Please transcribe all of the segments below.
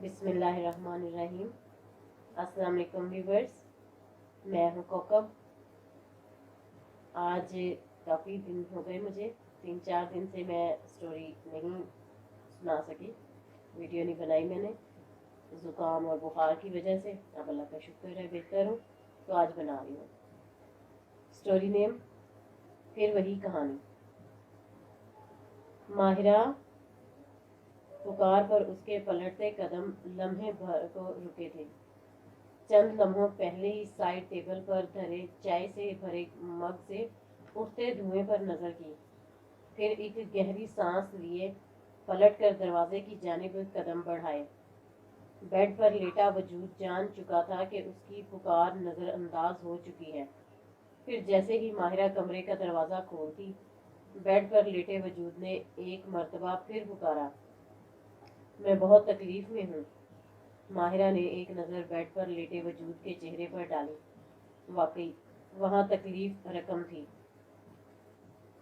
बिस्मिल्लाहिर्रहमानिर्रहीम। अस्सलाम वालेकुम व्यूवर्स, मैं हूँ कोकब। आज काफ़ी दिन हो गए, मुझे 3-4 दिन से मैं स्टोरी नहीं सुना सकी, वीडियो नहीं बनाई मैंने, ज़ुकाम और बुखार की वजह से। अब अल्लाह का शुक्र है बेहतर हूँ, तो आज बना रही हूँ। स्टोरी नेम फिर वही कहानी। माहिरा पुकार पर उसके पलटते कदम लम्हे भर को रुके थे। चंद लम्हों पहले ही साइड टेबल पर धरे चाय से भरे मग से उठते धुएं पर नजर की, फिर एक गहरी सांस लिए पलटकर दरवाजे की जानिब कदम बढ़ाए। बेड पर लेटा वजूद जान चुका था कि उसकी पुकार नजरअंदाज हो चुकी है। फिर जैसे ही माहिरा कमरे का दरवाज़ा खोलती, बेड पर लेटे वजूद ने एक मर्तबा फिर पुकारा, मैं बहुत तकलीफ में हूँ। माहिरा ने एक नज़र बेड पर लेटे वजूद के चेहरे पर डाली। वाकई वहाँ तकलीफ रकम थी।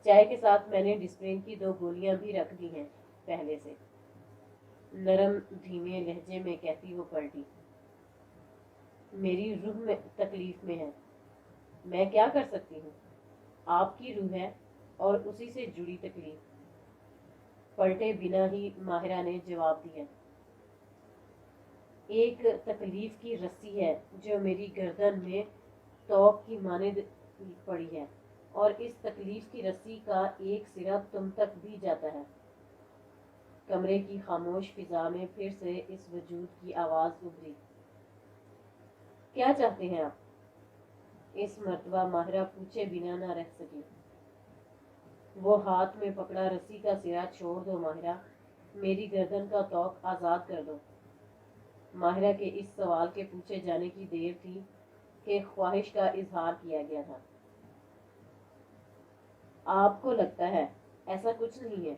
चाय के साथ मैंने डिस्प्रिन की 2 गोलियां भी रख दी हैं पहले से, नरम धीमे लहजे में कहती वो पलटी। मेरी रूह में तकलीफ में है, मैं क्या कर सकती हूँ? आपकी रूह है और उसी से जुड़ी तकलीफ। पलटे बिना ही माहिरा ने जवाब दिया, एक तकलीफ की रस्सी है जो मेरी गर्दन में तोक की मानिंद पड़ी है, और इस तकलीफ की रस्सी का एक सिरा तुम तक भी जाता है। कमरे की खामोश फिजा में फिर से इस वजूद की आवाज़ उभरी, क्या चाहते हैं आप? इस मर्तबा माहिरा पूछे बिना न रह सकी। वो हाथ में पकड़ा रस्सी का सिरा छोड़ दो माहिरा, मेरी गर्दन का तोक आज़ाद कर दो। माहिरा के इस सवाल के पूछे जाने की देर थी कि ख्वाहिश का इजहार किया गया था। आपको लगता है ऐसा कुछ नहीं है?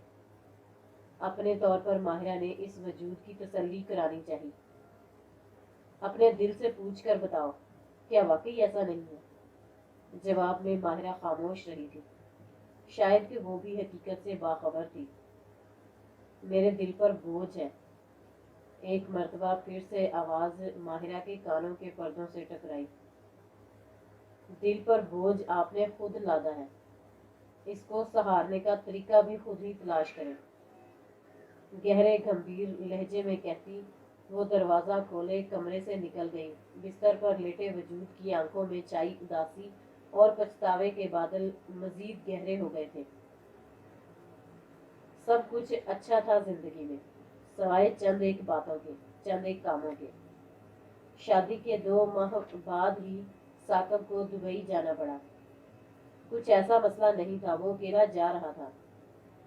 अपने तौर पर माहिरा ने इस वजूद की तसल्ली करानी चाहिए। अपने दिल से पूछ कर बताओ, क्या वाकई ऐसा नहीं है? जवाब में माहिरा खामोश रही थी। शायद कि वो भी हकीकत से बाखबर थी। मेरे दिल पर बोझ है। एक मर्तबा फिर से आवाज़ माहिरा के कानों के पर्दों से टकराई। दिल पर बोझ आपने खुद लादा है, इसको सहारने का तरीका भी खुद ही तलाश करें। गहरे गंभीर लहजे में कहती वो दरवाज़ा खोले कमरे से निकल गई। बिस्तर पर लेटे वजूद की आंखों में छाई उदासी और पछतावे के बादल मजीद गहरे हो गए थे। सब कुछ अच्छा था जिंदगी में, सवाए चंद एक बातों के, चंद एक कामों के। शादी के 2 माह बाद ही साकब को दुबई जाना पड़ा। कुछ ऐसा मसला नहीं था, वो अकेला जा रहा था।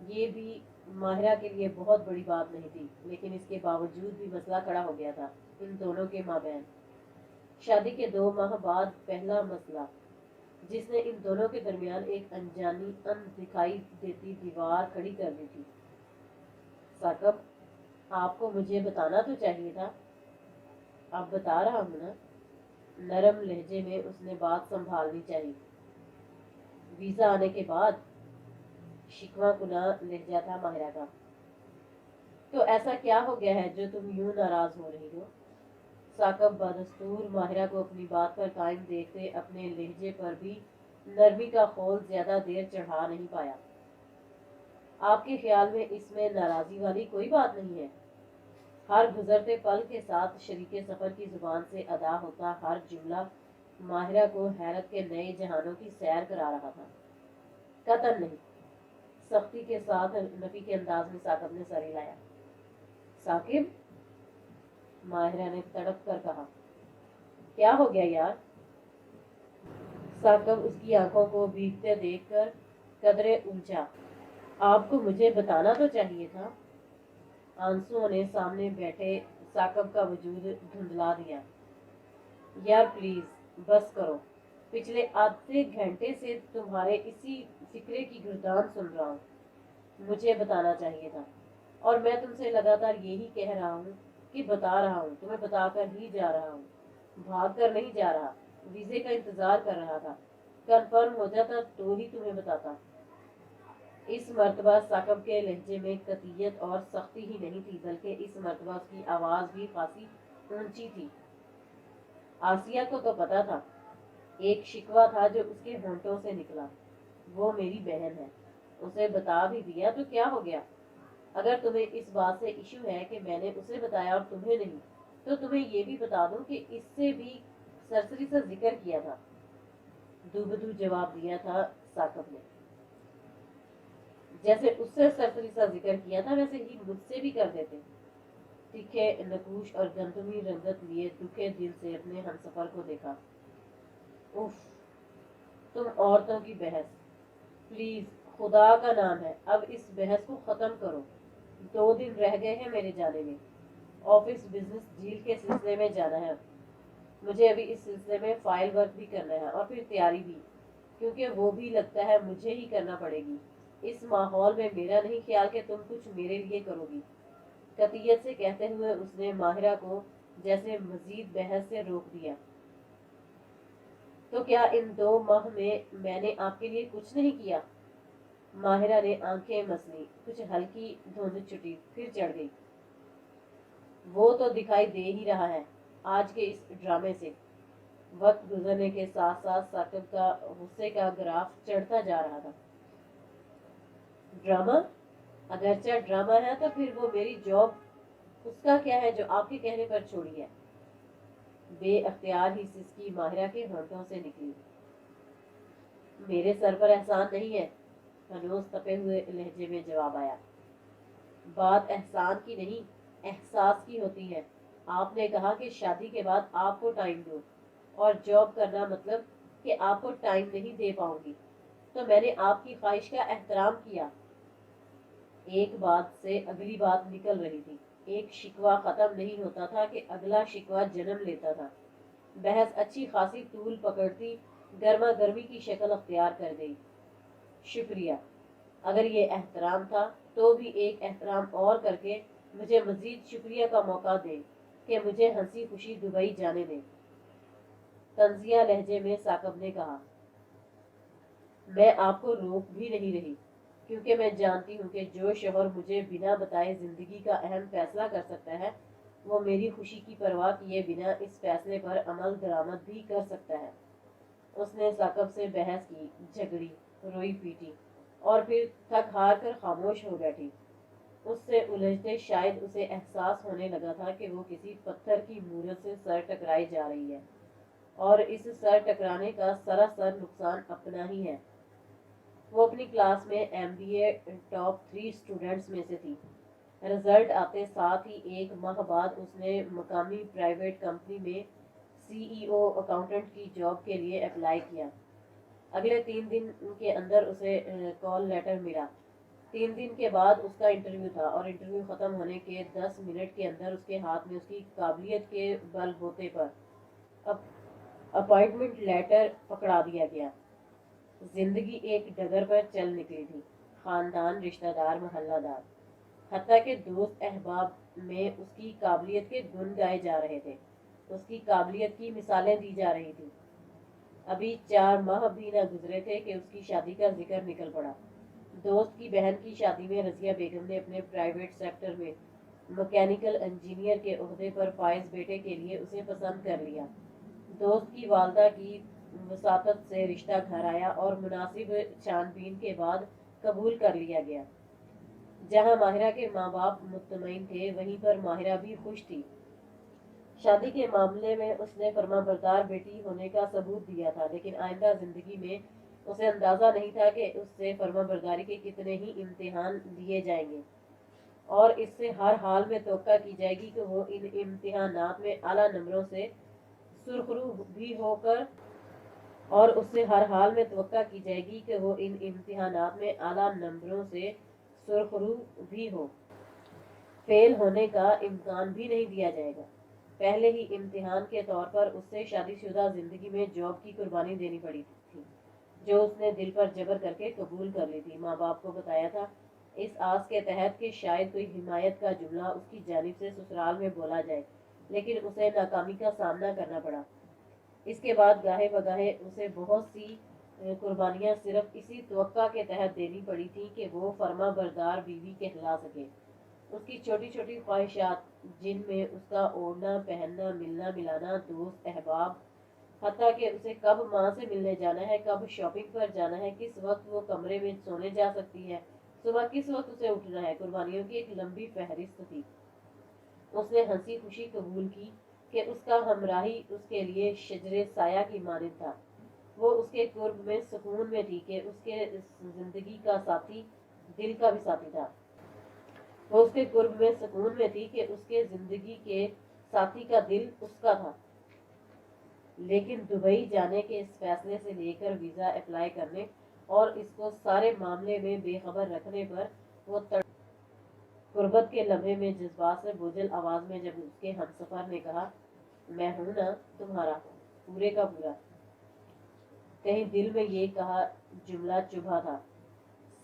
ये भी माहिरा के लिए बहुत बड़ी बात नहीं थी, लेकिन इसके बावजूद भी मसला खड़ा हो गया था इन दोनों के माबैन। शादी के 2 माह बाद पहला मसला जिसने इन दोनों के दरमियान एक अनजानी दिखाई देती दीवार खड़ी कर दी थी। साकब, आपको मुझे बताना तो चाहिए था। अब बता रहा हूँ ना, नरम लहजे में उसने बात संभालनी चाहिए। वीज़ा आने के बाद, शिकवा कुना लहजा था माहिरा का। तो ऐसा क्या हो गया है जो तुम यूं नाराज हो रही हो? साकब बदस्तूर माहिरा को अपनी बात पर कायम देखते अपने लहजे पर भी नरमी का खोल ज्यादा देर चढ़ा नहीं पाया। आपके ख्याल में इसमें नाराजी वाली कोई बात नहीं है? हर गुजरते पल के साथ शरीके सफर की जुबान से अदा होता हर जुमला माहिरा को हैरत के नए जहानों की सैर करा रहा था। कतन नहीं, सख्ती के साथ नफी के अंदाज में साकब ने सर हिलाया। साकिब, माहिरा ने तड़प कर कहा, क्या हो गया यार? साकब उसकी आंखों को भीगते देखकर कदरे उलझा। आपको मुझे बताना तो चाहिए था। आंसुओं ने सामने बैठे साकब का वजूद धुंधला दिया। यार प्लीज बस करो, पिछले आधे घंटे से तुम्हारे इसी फिक्रे की गुरदान सुन रहा हूँ। मुझे बताना चाहिए था, और मैं तुमसे लगातार यही कह रहा हूँ कि बता रहा हूँ, तुम्हें बताकर ही जा रहा हूँ। भाग कर नहीं जा रहा, वीजे का इंतजार कर रहा था। कंफर्म हो जाता तो ही तुम्हें बताता। اس مرتبہ ثاقب کے لہجے میں قطعیت اور سختی ہی نہیں تھی، بلکہ اس مرتبہ اس کی آواز بھی خاصی اونچی تھی۔ آسیہ کو تو پتا تھا، ایک شکوہ تھا جو اس کے ہونٹوں سے نکلا، وہ میری بہن ہے، اسے بتا بھی دیا تو کیا ہو گیا؟ اگر تمہیں اس بات سے ایشو ہے کہ میں نے اسے بتایا اور تمہیں نہیں، تو تمہیں یہ بھی بتا دوں کہ اس سے بھی سرسری سے ذکر کیا تھا۔ دو بدو جواب دیا تھا ثاقب نے۔ جیسے اس سے سرسری سا ذکر کیا تھا ویسے ہی مجھ سے بھی کر دیتے۔ تکھے نقوش اور گندمی رنگت لیے دکھے دل سے اپنے ہمسفر کو دیکھا۔ اف، تم عورتوں کی بحث، پلیز خدا کا نام ہے اب اس بحث کو ختم کرو۔ 2 دن رہ گئے ہیں میرے جانے میں، آفس بزنس ڈیل کے سلسلے میں جانا ہے، مجھے ابھی اس سلسلے میں فائل ورک بھی کرنا ہے اور پھر تیاری بھی، کیونکہ وہ بھی لگتا ہے مجھے ہی کرنا پڑے گی۔ اس ماحول میں میرا نہیں خیال کہ تم کچھ میرے لیے کرو گی۔ قطعیت سے کہتے ہوئے اس نے ماہرہ کو جیسے مزید بحث سے روک دیا۔ تو کیا ان 2 ماہ میں نے آپ کے لیے کچھ نہیں کیا؟ ماہرہ نے آنکھیں مسلی، کچھ ہلکی دھند چھٹی، پھر چڑھ گئی۔ وہ تو دکھائی دے ہی رہا ہے آج کے اس ڈرامے سے۔ وقت گزرنے کے ساتھ ساتھ ثاقب کا غصے کا گراف چڑھتا جا رہا تھا۔ ڈرامہ؟ اگرچہ ڈرامہ ہے تو پھر وہ میری جاب اس کا کیا ہے جو آپ کے کہنے پر چھوڑی ہے؟ بے اختیار ہی سسکی ماہرہ کے ہونٹوں سے نکلی۔ میرے سر پر احسان نہیں ہے، ہنوز تپے ہوئے لہجے میں جواب آیا۔ بات احسان کی نہیں، احساس کی ہوتی ہے۔ آپ نے کہا کہ شادی کے بعد آپ کو ٹائم دو، اور جاب کرنا مطلب کہ آپ کو ٹائم نہیں دے پاؤں گی، تو میں نے آپ کی خواہش کا احترام کیا۔ ایک بات سے اگلی بات نکل رہی تھی، ایک شکوہ ختم نہیں ہوتا تھا کہ اگلا شکوہ جنم لیتا تھا۔ بحث اچھی خاصی طول پکڑتی گرما گرمی کی شکل اختیار کر گئی۔ شکریہ، اگر یہ احترام تھا تو بھی ایک احترام اور کر کے مجھے مزید شکریہ کا موقع دیں کہ مجھے ہنسی خوشی دبئی جانے دیں۔ طنزیہ لہجے میں ثاقب نے کہا۔ میں آپ کو روک بھی نہیں رہی، کیونکہ میں جانتی ہوں کہ جو شوہر مجھے بنا بتائے زندگی کا اہم فیصلہ کر سکتا ہے، وہ میری خوشی کی پرواہ کیے بنا اس فیصلے پر عمل درآمد بھی کر سکتا ہے۔ اس نے ثاقب سے بحث کی، جھگڑی، روئی پیٹی، اور پھر تھک ہار کر خاموش ہو بیٹھی۔ اس سے الجھتے شاید اسے احساس ہونے لگا تھا کہ وہ کسی پتھر کی مورت سے سر ٹکرائی جا رہی ہے، اور اس سر ٹکرانے کا سراسر نقصان اپنا ہی ہے۔ وہ اپنی کلاس میں MBA ٹاپ 3 اسٹوڈنٹس میں سے تھی۔ رزلٹ آتے ساتھ ہی 1 ماہ بعد اس نے مقامی پرائیویٹ کمپنی میں CEO اکاؤنٹنٹ کی جاب کے لیے اپلائی کیا۔ اگلے 3 دن کے اندر اسے کال لیٹر ملا۔ 3 دن کے بعد اس کا انٹرویو تھا، اور انٹرویو ختم ہونے کے 10 منٹ کے اندر اس کے ہاتھ میں اس کی قابلیت کے بل بوتے پر اپائنٹمنٹ لیٹر پکڑا دیا گیا۔ زندگی ایک ڈگر پر چل نکلی تھی، خاندان، رشتہ دار، محلہ دار، حتیٰ کہ دوست احباب میں اس کی قابلیت کے گن گائے جا رہے تھے، اس کی قابلیت کی مثالیں دی جا رہی تھی۔ ابھی 4 ماہ بھی نہ گزرے تھے کہ اس کی شادی کا ذکر نکل پڑا۔ دوست کی بہن کی شادی میں رضیہ بیگم نے اپنے پرائیویٹ سیکٹر میں مکینیکل انجینئر کے عہدے پر فائز بیٹے کے لیے اسے پسند کر لیا۔ دوست کی والدہ کی وساطت سے رشتہ گھر آیا اور مناسب چھان بین کے بعد قبول کر لیا گیا۔ جہاں ماہرہ کے ماں باپ مطمئن تھے، وہیں پر ماہرہ بھی خوش تھی۔ شادی کے معاملے میں اس نے فرما بردار بیٹی ہونے کا ثبوت دیا تھا، لیکن آئندہ زندگی میں اسے اندازہ نہیں تھا کہ اس سے فرما برداری کے کتنے ہی امتحان لیے جائیں گے، اور اس سے ہر حال میں توقع کی جائے گی کہ وہ ان امتحانات میں اعلیٰ نمبروں سے سرخرو بھی ہو کر اور اس سے ہر حال میں توقع کی جائے گی کہ وہ ان امتحانات میں اعلیٰ نمبروں سے سرخرو بھی ہو۔ فیل ہونے کا امکان بھی نہیں دیا جائے گا۔ پہلے ہی امتحان کے طور پر اس سے شادی شدہ زندگی میں جاب کی قربانی دینی پڑی تھی، جو اس نے دل پر جبر کر کے قبول کر لی تھی۔ ماں باپ کو بتایا تھا، اس آس کے تحت کہ شاید کوئی حمایت کا جملہ اس کی جانب سے سسرال میں بولا جائے، لیکن اسے ناکامی کا سامنا کرنا پڑا۔ اس کے بعد گاہے بگاہے اسے بہت سی कुर्बानियां सिर्फ इसी तवक्का के तहत देनी पड़ी थी कि वो फर्मा बरदार बीवी कहला सके। उसकी छोटी छोटी ख्वाहिशात, जिनमें उसका ओढ़ना पहनना, मिलना मिलाना, दोस्त अहबाब, हत्ता कि उसे कब माँ से मिलने जाना है, कब शॉपिंग पर जाना है, किस वक्त वो कमरे में सोने जा सकती है, सुबह किस वक्त उसे उठना है, कुर्बानियों की एक लंबी फहरिस्त थी। उसने हंसी खुशी कबूल की कि उसका हमराही उसके लिए शजरे साया की मानिंद था। वो उसके कुर्ब में सुकून में थी कि उसके जिंदगी का साथी दिल का भी साथी था। वो उसके कुर्ब में सुकून में थी कि उसके जिंदगी के साथी का दिल उसका था। लेकिन दुबई जाने के इस फैसले से लेकर वीजा अप्लाई करने और इसको सारे मामले में बेखबर रखने पर वो गुर्बत के लम्हे में जज्बात से बोझल आवाज में जब उसके हमसफर ने कहा, मैं हूं ना तुम्हारा पूरे का पूरा, कहीं दिल में ये कहा जुमला चुभा था,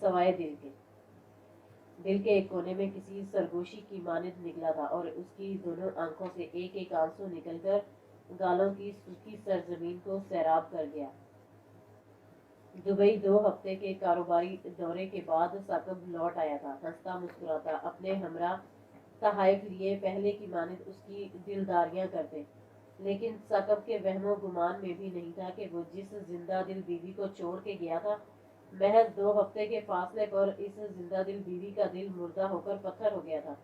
सवाए दिल के एक कोने में किसी सरगोशी की मानिंद निकला था और उसकी दोनों आंखों से एक एक आंसू निकलकर गालों की सूखी सरजमीन को सैराब कर गया। दुबई 2 हफ्ते के कारोबारी दौरे के बाद साकब लौट आया था, हंसता मुस्कुराता, अपने हमरा तहाइफ लिए पहले की मानिंद उसकी दिलदारियां करते। लेकिन साकब के वहमो गुमान में भी नहीं था कि वो जिस जिंदा दिल बीवी को छोड़ के गया था, महज 2 हफ्ते के फासले पर इस जिंदा दिल बीवी का दिल मुर्दा होकर पत्थर हो गया था,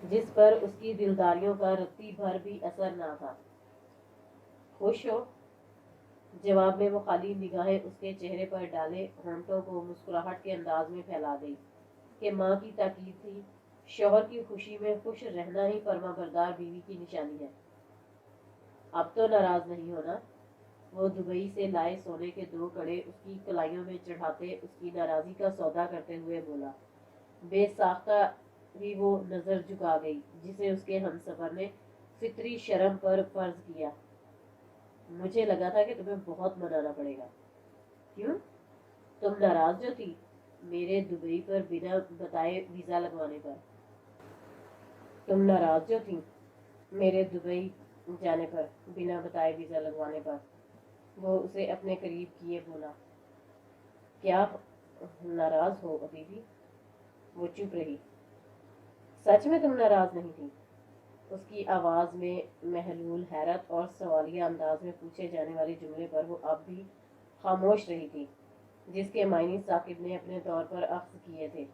जिस पर उसकी दिलदारियों का रत्ती भर भी असर ना था। खुश हो? जवाब में वो खाली निगाहें उसके चेहरे पर डाले होंठों को मुस्कुराहट के अंदाज में फैला गई कि माँ की ताकीद थी, शौहर की खुशी में खुश रहना ही फर्माबरदार बीवी की निशानी है। अब तो नाराज नहीं होना? वो दुबई से लाए सोने के 2 कड़े उसकी कलाइयों में चढ़ाते उसकी नाराजगी का सौदा करते हुए बोला। बेसाख्ता भी वो नजर झुका गई जिसे उसके हमसफर ने फितरी शर्म पर फर्ज किया। मुझे लगा था कि तुम्हें बहुत मनाना पड़ेगा। क्यों? तुम नाराज जो थी मेरे दुबई पर बिना बताए वीजा लगवाने पर। तुम नाराज जो थी मेरे दुबई जाने पर बिना बताए वीजा लगवाने पर। वो उसे अपने करीब किए बोला। क्या नाराज हो अभी भी? वो चुप रही। सच में तुम नाराज नहीं थी? उसकी आवाज में महलूल हैरत और सवालिया अंदाज में पूछे जाने वाले जुमले पर वो अब भी खामोश रही थी, जिसके मायने साकिब ने अपने तौर पर अख्ज़ किए थे।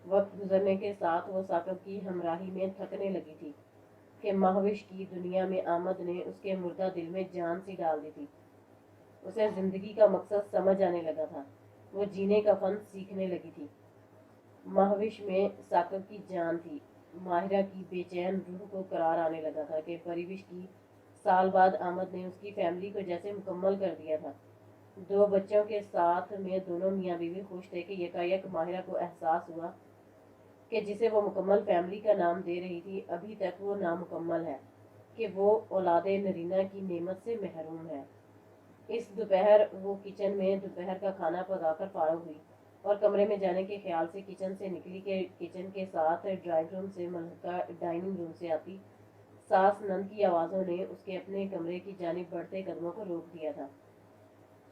वक्त गुजरने के साथ वो साकिब की हमराही में थकने लगी थी कि महाविश की दुनिया में आमद ने उसके मुर्दा दिल में जान सी डाल दी थी। उसे जिंदगी का मकसद समझ आने लगा था। वो जीने का फन सीखने लगी थी। महाविश में साकिब की जान थी। माहिरा की बेचैन रूह को करार आने लगा था कि परिविश की साल बाद आमद ने उसकी फैमिली को जैसे मुकम्मल कर दिया था। 2 बच्चों के साथ में दोनों मियाँ बीवी खुश थे कि यकायक माहिरा को एहसास हुआ कि जिसे वो मुकम्मल फैमिली का नाम दे रही थी, अभी तक वो नामुकम्मल है, कि वो औलादे नरीना की नेमत से महरूम है। इस दोपहर वो किचन में दोपहर का खाना पकाकर फारग हुई और कमरे में जाने के ख्याल से किचन से निकली कि किचन के साथ ड्राइंग रूम से मलका डाइनिंग रूम से आती सास नंद की आवाज़ों ने उसके अपने कमरे की जानिब बढ़ते कदमों को रोक दिया था।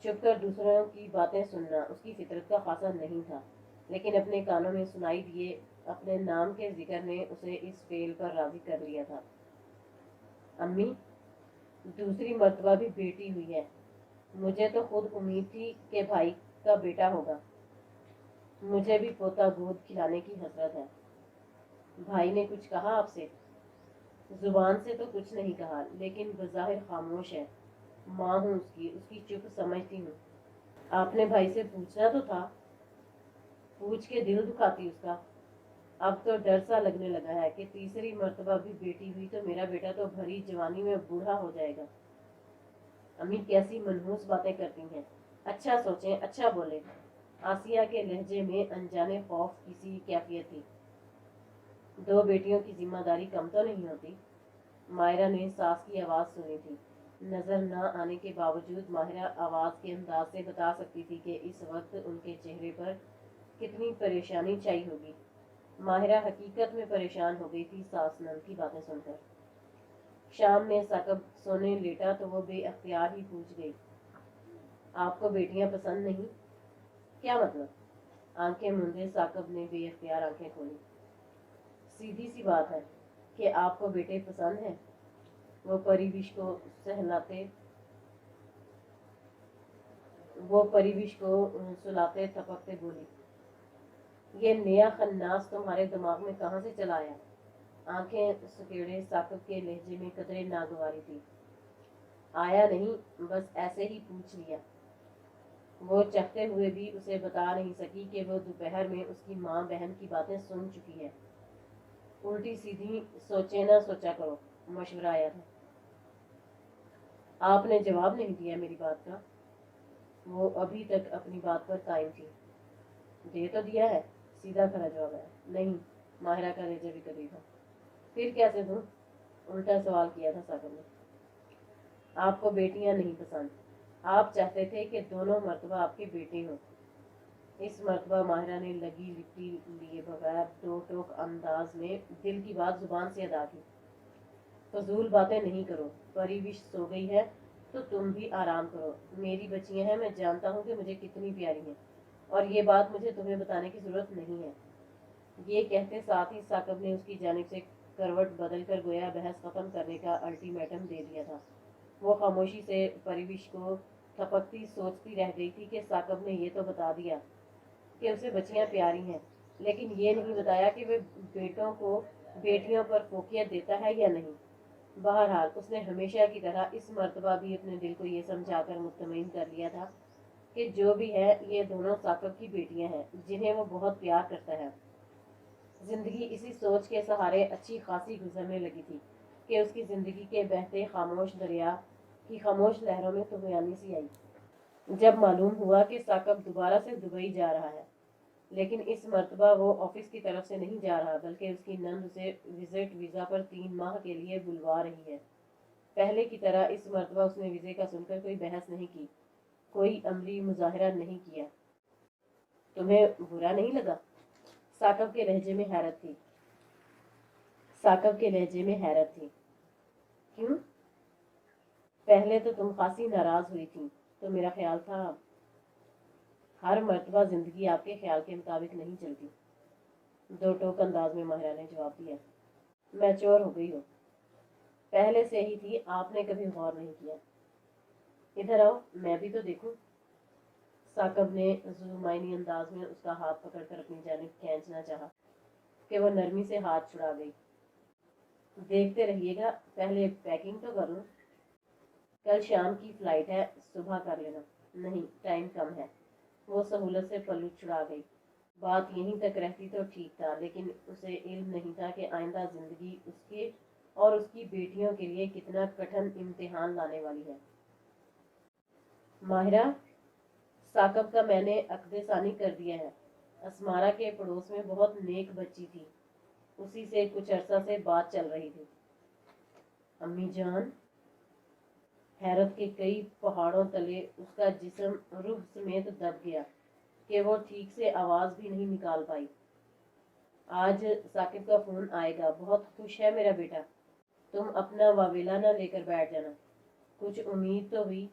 चुप कर दूसरों की बातें सुनना उसकी फितरत का खासा नहीं था, लेकिन अपने कानों में सुनाई दिए अपने नाम के जिक्र ने उसे इस फेल पर राजी कर लिया था। अम्मी, दूसरी मर्तबा भी बेटी हुई है। मुझे तो खुद उम्मीद थी कि भाई का बेटा होगा। मुझे भी पोता गोद खिलाने की हसरत है। भाई ने कुछ कहा आपसे? जुबान से तो कुछ नहीं कहा, लेकिन बज़ाहिर खामोश है। माँ हूँ उसकी चुप समझती हूँ। आपने भाई से पूछना तो था, पूछ के दिल दुखाती उसका। अब तो डर सा लगने लगा है कि तीसरी मर्तबा भी बेटी हुई तो मेरा बेटा तो भरी जवानी में बूढ़ा हो जाएगा। अम्मी कैसी मनहूस बातें करती हैं। अच्छा सोचें, अच्छा बोले। आसिया के लहजे में अनजाने खौफ की सी कैफियत थी। 2 बेटियों की जिम्मेदारी कम तो नहीं होती। माहिरा ने सास की आवाज़ सुनी थी। नजर न आने के बावजूद माहिरा आवाज़ के अंदाज से बता सकती थी कि इस वक्त उनके चेहरे पर कितनी परेशानी छाई होगी। माहिरा हकीकत में परेशान हो गई थी सास नंद की बातें सुनकर। शाम में साकब सोने लेटा तो वो बेअख्तियार ही पूछ गई, आपको बेटियां पसंद नहीं? क्या मतलब? आंखें मूंदे साकब ने बेअख्तियार आंखें खोली। सीधी सी बात है कि आपको बेटे पसंद हैं। वो परिविश को सुलाते थपकते बोली, ये नया खन्नास तुम्हारे दिमाग में कहाँ से चला आया? आंखें सकेड़े साकब के लहजे में कतरे नागवारी थी। आया नहीं, बस ऐसे ही पूछ लिया। वो चखते हुए भी उसे बता नहीं सकी कि वो दोपहर में उसकी माँ बहन की बातें सुन चुकी है। उल्टी सीधी सोचे ना सोचा करो, मशवरा आया था। आपने जवाब नहीं दिया मेरी बात का। वो अभी तक अपनी बात पर कायम थी। दे तो दिया है, सीधा खरा जवाब है। नहीं, माहिरा का लहजा भी कभी था। फिर कैसे दूं? उल्टा सवाल किया था सागर ने। आपको बेटियां नहीं पसंद। आप चाहते थे कि दोनों मर्तबा आपके बेटे हों। इस मर्तबा माहिरा ने लगी लिपटी लिए बगैर दो टोक अंदाज में दिल की बात जुबान से अदा की। फजूल बातें नहीं करो, परिविश सो गई है तो तुम भी आराम करो। मेरी बच्चियां हैं, मैं जानता हूँ कि मुझे कितनी प्यारी हैं, और ये बात मुझे तुम्हें बताने की जरूरत नहीं है। ये कहते साथ ही साकब ने उसकी जानिब से करवट बदल कर गोया बहस खत्म करने का अल्टीमेटम दे दिया था। वो खामोशी से परिविश को थपकती सोचती रह गई थी कि साकब ने ये तो बता दिया कि उसे बच्चियां प्यारी हैं, लेकिन ये नहीं बताया कि वे बेटों को बेटियों पर फोकियत देता है या नहीं। बहरहाल उसने हमेशा की तरह इस मर्तबा भी अपने दिल को ये समझाकर मुतमईन कर लिया था कि जो भी है ये दोनों साकब की बेटियां हैं, जिन्हें वो बहुत प्यार करता है। जिंदगी इसी सोच के सहारे अच्छी खासी गुजरने लगी थी कि उसकी जिंदगी के बहते खामोश दरिया की खामोश लहरों में तुगयानी सी आई। जब मालूम हुआ कि साकब दोबारा से दुबई जा रहा है, लेकिन इस मर्तबा वो ऑफिस की तरफ से नहीं जा रहा, बल्कि उसकी नंद उसे विजिट वीज़ा पर 3 माह के लिए बुलवा रही है। पहले की तरह इस मर्तबा उसने वीज़े का सुनकर कोई बहस नहीं की, कोई अमली मुजाहरा नहीं किया। तुम्हें बुरा नहीं लगा? साकब के लहजे में हैरत थी। क्यों? पहले तो तुम खासी नाराज हुई थी, तो मेरा ख्याल था हर मर्तबा जिंदगी आपके ख्याल के मुताबिक नहीं चलती। दो टोक अंदाज में माहिरा ने जवाब दिया। मैच्योर हो गई हो। पहले से ही थी, आपने कभी गौर नहीं किया। इधर आओ, मैं भी तो देखूं। साकब ने जुमाइनी अंदाज में उसका हाथ पकड़कर अपनी जानिब खींचना चाहा कि वो नरमी से हाथ छुड़ा गई। देखते रहिएगा, पहले पैकिंग तो कर लूं। कल शाम की फ्लाइट है, सुबह कर लेना। नहीं, टाइम कम है। वो सहूलत से पल्लू छुड़ा गई। बात यहीं तक रहती तो ठीक था, लेकिन उसे इल्म नहीं था कि आइंदा जिंदगी उसके और उसकी बेटियों के लिए कितना कठिन इम्तिहान लाने वाली है। माहिरा, साकब का मैंने अक्दे सानी कर दिया है। असमारा के पड़ोस में बहुत नेक बच्ची थी, उसी से कुछ अरसा से बात चल रही थी। अम्मी जान, हैरत के कई पहाड़ों तले उसका जिस्म रूह समेत दब गया कि वो ठीक से आवाज भी नहीं निकाल पाई। आज साकिब का फोन आएगा, बहुत खुश है मेरा बेटा। तुम अपना वावेला ना लेकर बैठ जाना। कुछ उम्मीद तो हुई,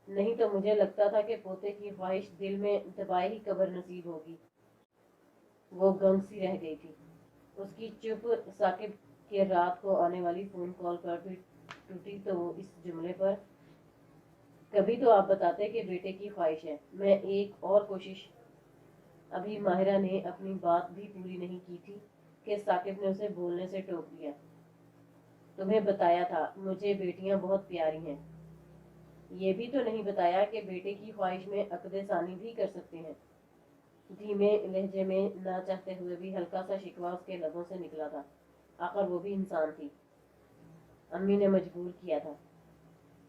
नहीं तो मुझे लगता था कि पोते की ख्वाहिश दिल में दबाए ही कब्र नसीब होगी। वो गंग सी रह गई थी। उसकी चुप साकिब के रात को आने वाली फोन कॉल पर भी टूटी तो वो इस जुमले पर, कभी तो आप बताते कि बेटे की ख्वाहिश है, मैं एक और कोशिश। अभी माहिरा ने अपनी बात भी पूरी नहीं की थी कि साकिब ने उसे बोलने से टोक दिया। तुम्हें बताया था मुझे बेटियां बहुत प्यारी हैं। ये भी तो नहीं बताया कि बेटे की ख्वाहिश में अक्दे सानी भी कर सकते हैं। धीमे लहजे में ना चाहते हुए भी हल्का सा शिकवा उसके लबों से निकला था। आखिर वो भी इंसान थी, अम्मी ने मजबूर किया था।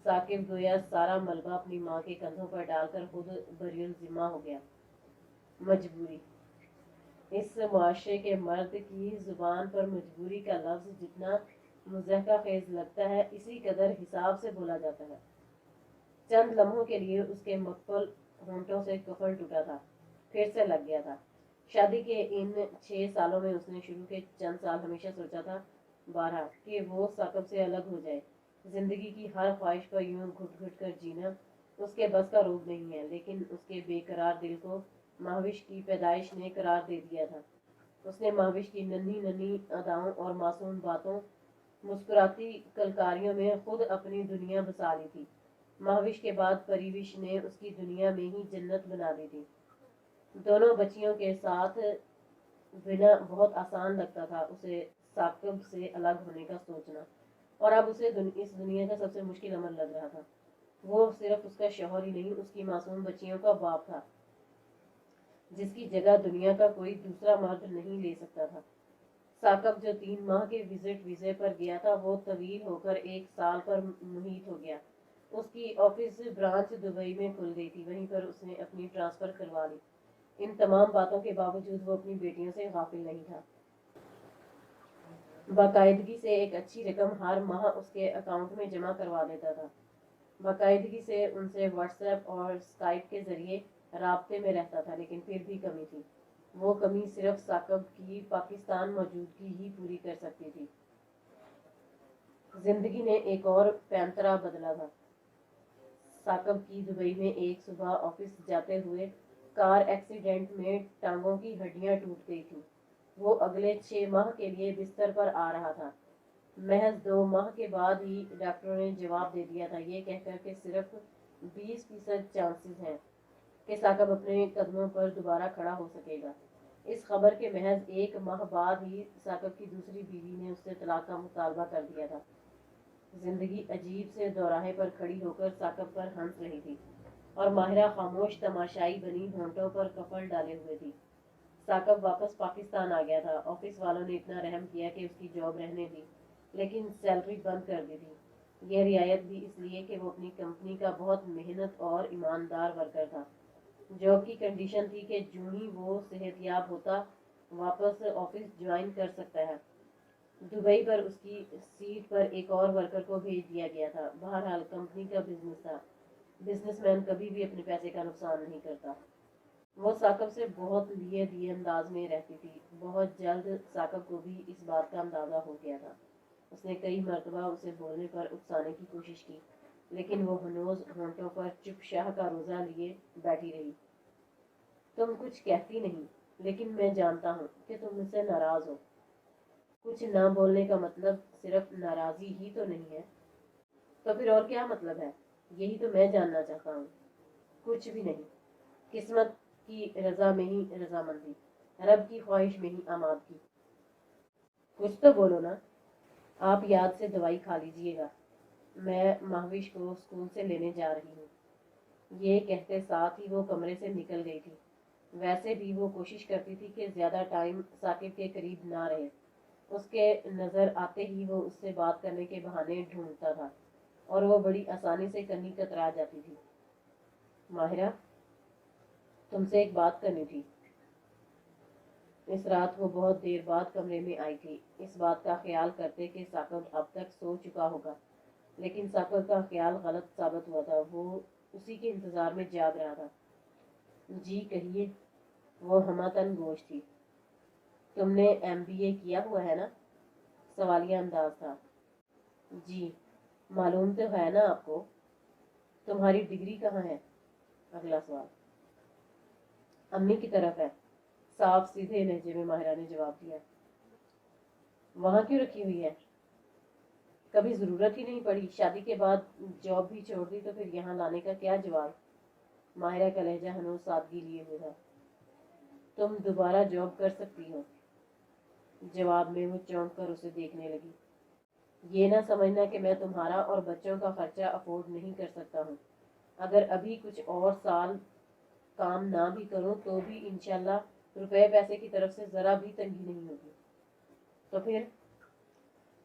साकिब गोया सारा मलबा अपनी माँ के कंधों पर डालकर खुद बरियुल जिम्मा हो गया। मजबूरी, इस मुआशरे के मर्द की जुबान पर मजबूरी का लफ्ज जितना मुज़हका खेज लगता है, इसी कदर हिसाब से बोला जाता है। चंद लम्हों के लिए उसके मकबल होंठों से कफल टूटा था, फिर से लग गया था। शादी के इन 6 सालों में उसने शुरू के चंद साल हमेशा सोचा था 12 कि वो साकब से अलग हो जाए। जिंदगी की हर ख्वाहिश पर यूं घुट घुट कर जीना, اس کے بس کا روگ نہیں ہے، لیکن اس کے بے قرار دل کو مہوش کی پیدائش نے قرار دے دیا تھا۔ اس نے مہوش کی ننھی ننھی اداؤں اور معصوم باتوں، مسکراتی کلکاریوں میں خود اپنی دنیا بسا لی تھی۔ مہوش کے بعد پریوش نے اس کی دنیا میں ہی جنت بنا دی تھی۔ دونوں بچیوں کے ساتھ بنا بہت آسان لگتا تھا اسے ثاقب سے الگ ہونے کا سوچنا، اور اب اسے اس دنیا کا سب سے مشکل عمل لگ رہا تھا۔ وہ صرف اس کا شوہر ہی نہیں، اس کی معصوم بچیوں کا باپ تھا، جس کی جگہ دنیا کا کوئی دوسرا مرد نہیں لے سکتا تھا۔ ثاقب جو 3 ماہ کے وزٹ ویزے پر گیا تھا، وہ طویل ہو کر 1 سال پر محیط ہو گیا۔ اس کی آفس برانچ دبئی میں کھل گئی تھی، وہیں پر اس نے اپنی ٹرانسفر کروا لی۔ ان تمام باتوں کے باوجود وہ اپنی بیٹیوں سے غافل نہیں تھا۔ باقاعدگی سے ایک اچھی رقم ہر ماہ اس کے اکاؤنٹ میں جمع کروا دیتا تھا۔ باقاعدگی سے ان سے واٹس ایپ اور اسکائپ کے ذریعے رابطے میں رہتا تھا، لیکن پھر بھی کمی تھی۔ وہ کمی صرف ثاقب کی پاکستان موجودگی ہی پوری کر سکتی تھی۔ زندگی نے ایک اور پینترا بدلا تھا۔ ثاقب کی دبئی میں ایک صبح آفس جاتے ہوئے کار ایکسیڈنٹ میں ٹانگوں کی ہڈیاں ٹوٹ گئی تھیں۔ وہ اگلے 6 ماہ کے لیے بستر پر آ رہا تھا۔ محض 2 ماہ کے بعد ہی ڈاکٹروں نے جواب دے دیا تھا، یہ کہہ کر کہ صرف 20% چانسز ہیں کہ ثاقب اپنے قدموں پر دوبارہ کھڑا ہو سکے گا۔ اس خبر کے محض 1 ماہ بعد ہی ثاقب کی دوسری بیوی نے اس سے طلاق کا مطالبہ کر دیا تھا۔ زندگی عجیب سے دوراہے پر کھڑی ہو کر ثاقب پر ہنس رہی تھی، اور ماہرہ خاموش تماشائی بنی ہونٹوں پر کفل ڈالے ہوئے تھی۔ ثاقب واپس پاکستان آ گیا تھا۔ آفس والوں نے اتنا رحم کیا کہ اس کی جاب رہنے دی، لیکن سیلری بند کر دی تھی۔ یہ رعایت بھی اس لیے کہ وہ اپنی کمپنی کا بہت محنت اور ایماندار ورکر تھا۔ جاب کی کنڈیشن تھی کہ جو ہی وہ صحت یاب ہوتا واپس آفس جوائن کر سکتا ہے۔ دبئی پر اس کی سیٹ پر ایک اور ورکر کو بھیج دیا گیا تھا۔ بہرحال کمپنی کا بزنس تھا، بزنس مین کبھی بھی اپنے پیسے کا نقصان نہیں کرتا۔ وہ ثاقب سے بہت لیے دیے انداز میں رہتی تھی۔ بہت جلد ثاقب کو بھی اس بات کا اندازہ ہو گیا تھا۔ اس نے کئی مرتبہ اسے بولنے پر اکسانے کی کوشش کی، لیکن وہ ہنوز ہونٹوں پر چپ شاہ کا روزہ لیے بیٹھی رہی۔ تم کچھ کہتی نہیں، لیکن میں جانتا ہوں کہ تم مجھ سے ناراض ہو۔ کچھ نہ بولنے کا مطلب صرف ناراضی ہی تو نہیں ہے، تو پھر اور کیا مطلب ہے؟ یہی تو میں جاننا چاہتا ہوں۔ کچھ بھی نہیں، قسمت کی رضا میں ہی رضامندی، رب کی خواہش میں ہی آمادگی۔ کچھ تو بولو نا۔ آپ یاد سے دوائی کھا لیجئے گا، میں مہوش کو اسکول سے لینے جا رہی ہوں۔ یہ کہتے ساتھ ہی وہ کمرے سے نکل گئی تھی۔ ویسے بھی وہ کوشش کرتی تھی کہ زیادہ ٹائم ثاقب کے قریب نہ رہے۔ اس کے نظر آتے ہی وہ اس سے بات کرنے کے بہانے ڈھونڈتا تھا، اور وہ بڑی آسانی سے کنی کترا جاتی تھی۔ ماہرہ، تم سے ایک بات کرنی تھی۔ اس رات وہ بہت دیر بعد کمرے میں آئی تھی، اس بات کا خیال کرتے کہ ثاقب اب تک سو چکا ہوگا، لیکن ثاقب کا خیال غلط ثابت ہوا تھا۔ وہ اسی کے انتظار میں جاگ رہا تھا۔ جی کہیے، وہ ہمہ گوش تھی۔ تم نے MBA کیا ہوا ہے نا؟ سوالیہ انداز تھا۔ جی، معلوم تو ہے نا آپ کو۔ تمہاری ڈگری کہاں ہے؟ اگلا سوال امی کی طرف ہے، صاف سیدھے لہجے میں ماہرہ نے جواب دیا۔ وہاں کیوں رکھی ہوئی ہے؟ کبھی ضرورت ہی نہیں پڑی، شادی کے بعد جاب بھی چھوڑ دی تو پھر یہاں لانے کا کیا جواب؟ ماہرہ کا لہجہ ہنوز سادگی لیے ہوئے تھا۔ تم دوبارہ جاب کر سکتی ہو۔ جواب میں وہ چونک کر اسے دیکھنے لگی۔ یہ نہ سمجھنا کہ میں تمہارا اور بچوں کا خرچہ افورڈ نہیں کر سکتا ہوں۔ اگر ابھی کچھ اور سال کام نہ بھی کروں تو بھی انشاءاللہ روپے پیسے کی طرف سے ذرا بھی تنگی نہیں ہوگی۔ تو پھر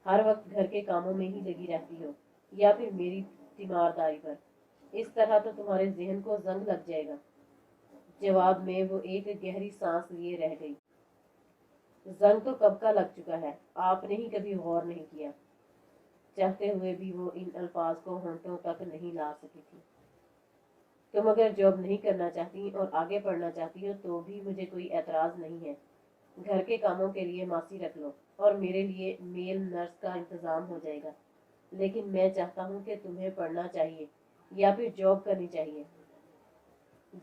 ہر وقت گھر کے کاموں میں ہی لگی رہتی ہو، یا پھر میری تیمارداری پر؟ اس طرح تو تمہارے ذہن کو زنگ لگ جائے گا۔ جواب میں وہ ایک گہری سانس لیے رہ گئی۔ زنگ تو کب کا لگ چکا ہے، آپ نے ہی کبھی غور نہیں کیا۔ چاہتے ہوئے بھی وہ ان الفاظ کو ہونٹوں تک نہیں لا سکی تھی۔ تم اگر جاب نہیں کرنا چاہتی اور آگے پڑھنا چاہتی ہو تو بھی مجھے کوئی اعتراض نہیں ہے۔ گھر کے کاموں کے لیے ماسی رکھ لو، اور میرے لیے میل نرس کا انتظام ہو جائے گا۔ لیکن میں چاہتا ہوں کہ تمہیں پڑھنا چاہیے، या फिर जॉब करनी चाहिए।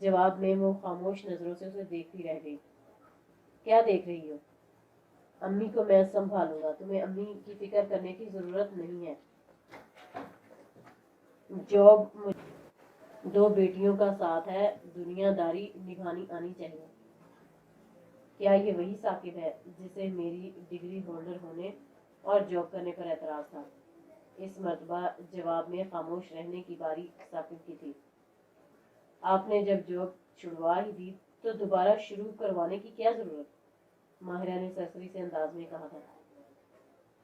जवाब में वो खामोश नजरों से उसे देखती रह गई। क्या देख रही हो? अम्मी को मैं संभालूंगा, तुम्हें अम्मी की फिक्र करने की जरूरत नहीं है। जॉब 2 बेटियों का साथ है, दुनियादारी निभानी आनी चाहिए। क्या ये वही साकिब है जिसे मेरी डिग्री होल्डर होने और जॉब करने पर एतराज था? इस मर्तबा जवाब में खामोश रहने की बारी साकिब की थी। आपने जब जॉब छुड़वा ही दी तो दोबारा शुरू करवाने की क्या जरूरत? माहिरा ने सरसरी से अंदाज में कहा था।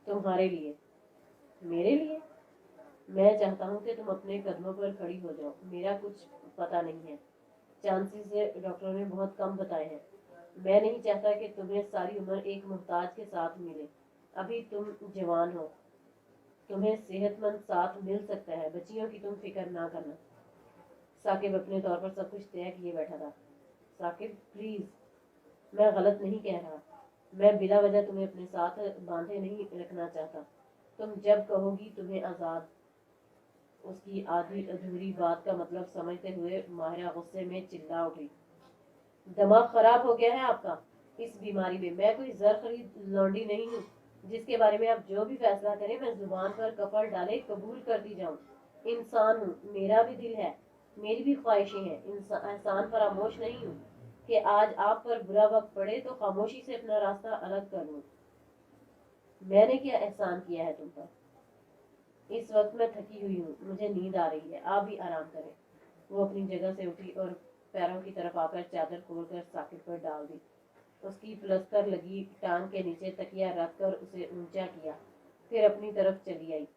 तुम्हारे लिए। मेरे लिए? मैं चाहता हूँ कि तुम अपने कदमों पर खड़ी हो जाओ। मेरा कुछ पता नहीं है, चांसेस डॉक्टरों ने बहुत कम बताए हैं। मैं नहीं चाहता कि तुम्हें सारी उम्र एक मुहताज के साथ मिले। अभी तुम जवान हो, तुम्हें सेहतमंद साथ मिल सकता है। बच्चियों की तुम फिक्र ना करना। साकिब अपने तौर पर सब कुछ तय किए बैठा था। साकिब प्लीज, मैं गलत नहीं कह रहा। मैं बिला वजह तुम्हें अपने साथ बांधे नहीं रखना चाहता। तुम जब कहोगी तुम्हें आजाद। उसकी आधी अधूरी बात का मतलब समझते हुए माहिरा गुस्से में चिल्ला उठी। दिमाग खराब हो गया है आपका? इस बीमारी में मैं कोई जर खरीद लौंडी नहीं हूँ जिसके बारे में आप जो भी फैसला करें मैं जुबान पर कफल डाले कबूल करती जाऊँ। इंसान हूँ, मेरा भी दिल है, मेरी भी ख्वाहिशें हैं। एहसान फरामोश नहीं हूँ कि आज आप पर बुरा वक्त पड़े तो खामोशी से अपना रास्ता अलग कर लूँ। मैंने क्या एहसान किया है तुम पर? इस वक्त मैं थकी हुई हूँ, मुझे नींद आ रही है, आप भी आराम करें। वो अपनी जगह से उठी और पैरों की तरफ आकर चादर खोलकर साकिब पर डाल दी। उसकी प्लस्तर लगी टांग के नीचे तकिया रखकर उसे ऊंचा किया, फिर अपनी तरफ चली आई।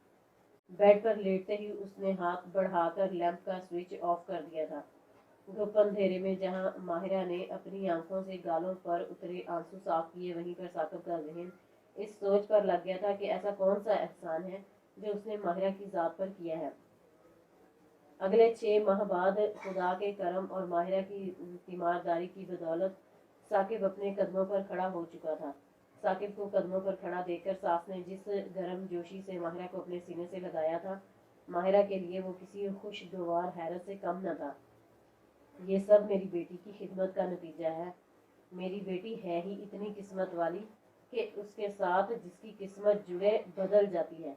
बेड पर लेटते ही उसने हाथ बढ़ाकर लैंप का स्विच ऑफ कर दिया था। गुप्त अंधेरे में जहां माहिरा ने अपनी आंखों से गालों पर उतरे आंसू साफ किए, वहीं पर साकिब का जहन इस सोच पर लग गया था कि ऐसा कौन सा एहसान है जो उसने माहिरा की जात पर किया है। अगले 6 माह बाद खुदा के करम और माहिरा की तीमारदारी की बदौलत साकिब अपने कदमों पर खड़ा हो चुका था। साकिब को कदमों पर खड़ा देखकर सास ने जिस गर्म जोशी से माहिरा को अपने सीने से लगाया था, माहिरा के लिए वो किसी खुशगवार हैरत से कम न था। ये सब मेरी बेटी की खिदमत का नतीजा है। मेरी बेटी है ही इतनी किस्मत वाली कि उसके साथ जिसकी किस्मत जुड़े बदल जाती है।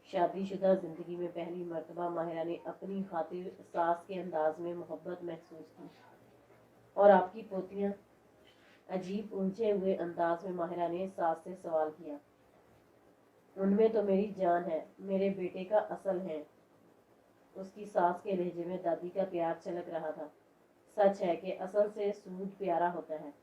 शादीशुदा जिंदगी में पहली मर्तबा माहिरा ने अपनी खातिर सास के अंदाज में मोहब्बत महसूस की। और आपकी पोतियां? अजीब उलझे हुए अंदाज में माहिरा ने सास से सवाल किया। उनमें तो मेरी जान है, मेरे बेटे का असल है। उसकी सास के लहजे में दादी का प्यार छलक रहा था। सच है कि असल से सूद प्यारा होता है।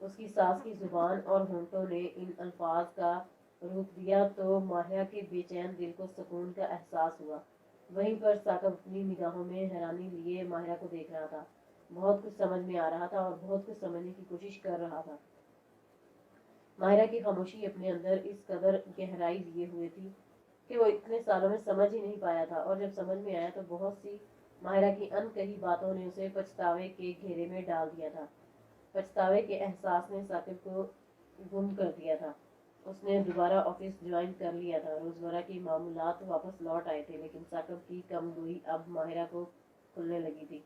उसकी सास की जुबान और होंठों ने इन अल्फाज का रूप दिया तो माहिरा के बेचैन दिल को सुकून का एहसास हुआ। वहीं पर साकिब अपनी निगाहों में हैरानी लिए माहिरा को देख रहा था। बहुत कुछ समझ में आ रहा था और बहुत कुछ समझने की कोशिश कर रहा था। माहिरा की खामोशी अपने अंदर इस कदर गहराई लिए हुए थी कि वो इतने सालों में समझ ही नहीं पाया था, और जब समझ में आया तो बहुत सी माहिरा की अनकही बातों ने उसे पछतावे के घेरे में डाल दिया था। पछतावे के एहसास ने साकिब को गुम कर दिया था। उसने दोबारा ऑफिस ज्वाइन कर लिया था। रोजमर्रा की मामूलात वापस लौट आए थे, लेकिन साकिब की कमगोई अब माहिरा को खुलने लगी थी।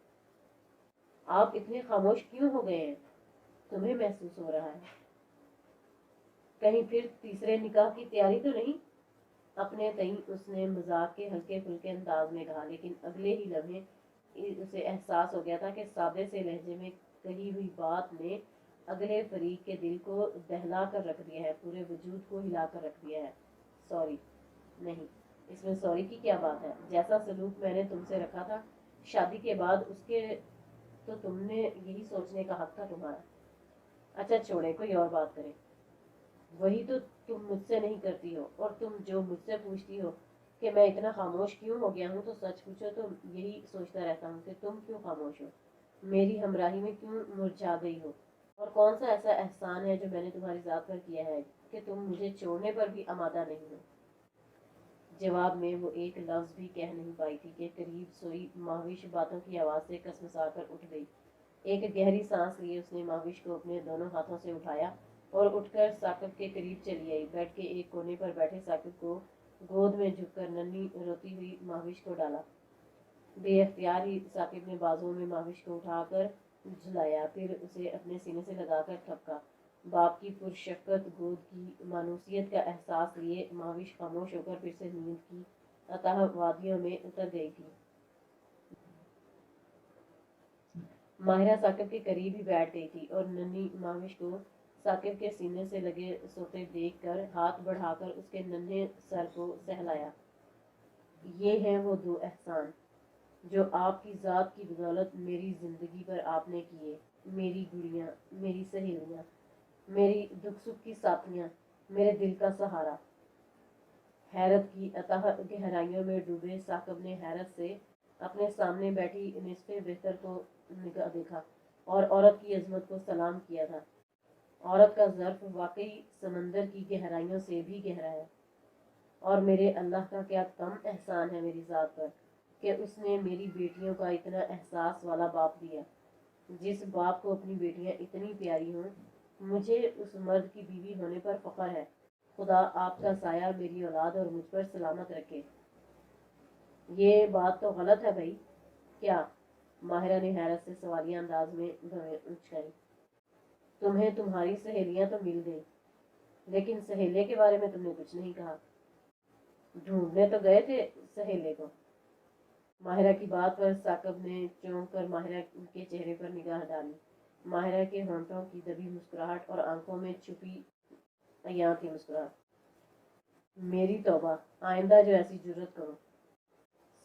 आप इतने खामोश क्यों हो गए हैं? तुम्हें महसूस हो रहा है कहीं फिर तीसरे निकाह की तैयारी तो नहीं? अपने तई उसने मजाक के हल्के फुल्के अंदाज में कहा, लेकिन अगले ही लम्हे उसे एहसास हो गया था कि सादे से लहजे में कही हुई बात ने अगले फरीक के दिल को दहला कर रख दिया है, पूरे वजूद को हिला कर रख दिया है। सॉरी नहीं, इसमें सॉरी की क्या बात है? जैसा सलूक मैंने तुमसे रखा था शादी के बाद, उसके तो तुमने यही सोचने का हक था तुम्हारा। अच्छा छोड़े, कोई और बात करें। वही तो तुम मुझसे नहीं करती हो, और तुम जो मुझसे पूछती हो कि मैं इतना खामोश क्यों हो गया हूँ, तो सच पूछो तो यही सोचता रहता हूँ कि तुम क्यों खामोश हो, मेरी हमराही में क्यों मुरझा गई हो, और कौन सा ऐसा एहसान है जो मैंने तुम्हारी जात पर किया है कि तुम मुझे छोड़ने पर भी आमादा नहीं हो। जवाब में वो एक लफ्ज भी कह नहीं पाई थी कि करीब सोई माविश बातों की आवाज से कसमसा कर उठ गई। एक गहरी सांस लिए उसने माविश को अपने दोनों हाथों से उठाया और उठकर साकिब के करीब चली आई। बेड के एक कोने पर बैठे साकिब को गोद में झुककर नन्ही रोती हुई माविश को डाला। बे अख्तियार ही साकिब ने बाजुओं में माविश को उठाकर झुलाया, फिर उसे अपने सीने से लगाकर थपका। बाप की पुरशफ़क़त गोद की मानूसियत का एहसास लिए माविश खामोश होकर फिर से नींद की अताह वादियों में उतर गई थी। माहिरा साकिब के करीब ही बैठ गई थी और नन्ही माविश को साकिब के सीने से लगे सोते देखकर हाथ बढ़ाकर उसके नन्हे सर को सहलाया। ये हैं वो दो एहसान जो आपकी ज़ात की बदौलत मेरी ज़िंदगी पर आपने किए। मेरी गुड़ियाँ, मेरी सहेलियाँ, मेरी दुख सुख की साथियाँ, मेरे दिल का सहारा। हैरत की अताह गहराइयों में डूबे साकिब ने हैरत से अपने सामने बैठी निस्फ़े बेहतर को निगाह देखा और औरत की अजमत को सलाम किया था। औरत का ज़र्फ वाकई समंदर की गहराइयों से भी गहरा है। और मेरे अल्लाह का क्या कम एहसान है मेरी ज़ात पर कि उसने मेरी बेटियों का इतना एहसास वाला बाप दिया। जिस बाप को अपनी बेटियां इतनी प्यारी हों, मुझे उस मर्द की बीवी होने पर फ़ख्र है। खुदा आपका साया मेरी औलाद और मुझ पर सलामत रखे। ये बात तो गलत है भाई। क्या? माहिरा ने हैरत से सवालिया अंदाज में भवें उचकाई। तुम्हें तुम्हारी सहेलियां तो मिल गई, लेकिन सहेले के बारे में तुमने कुछ नहीं कहा। ढूंढने तो गए थे सहेले को। माहिरा की बात पर साकिब ने चौंक कर माहिरा के चेहरे पर निगाह डाली। माहिरा के होंठों की दबी मुस्कुराहट और आंखों में छुपी अयां थी मुस्कुराहट। मेरी तौबा, आइंदा जो ऐसी जुर्रत करो।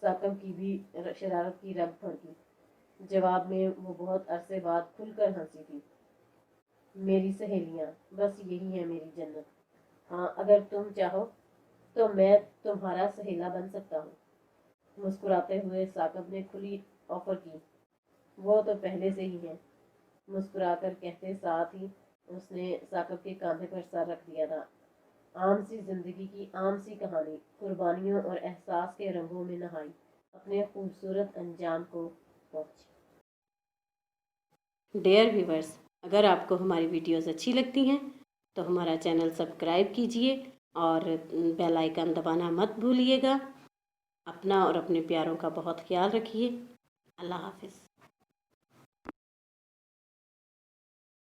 साकिब की भी शरारत की रग भड़की। जवाब में वो बहुत अरसे बाद खुलकर हंसी थी। मेरी सहेलियां, बस यही है मेरी जन्नत। हाँ, अगर तुम चाहो तो मैं तुम्हारा सहेला बन सकता हूँ। मुस्कुराते हुए साकिब ने खुली ऑफर की। वो तो पहले से ही है, मुस्कुराकर कहते साथ ही उसने साकिब के कंधे पर सर रख दिया था। आम सी जिंदगी की आम सी कहानी कुर्बानियों और एहसास के रंगों में नहाई अपने खूबसूरत अंजाम को पहुंची। डियर व्यूवर्स, अगर आपको हमारी वीडियोस अच्छी लगती हैं तो हमारा चैनल सब्सक्राइब कीजिए और बेल आइकन दबाना मत भूलिएगा। अपना और अपने प्यारों का बहुत ख्याल रखिए। अल्लाह हाफिज़।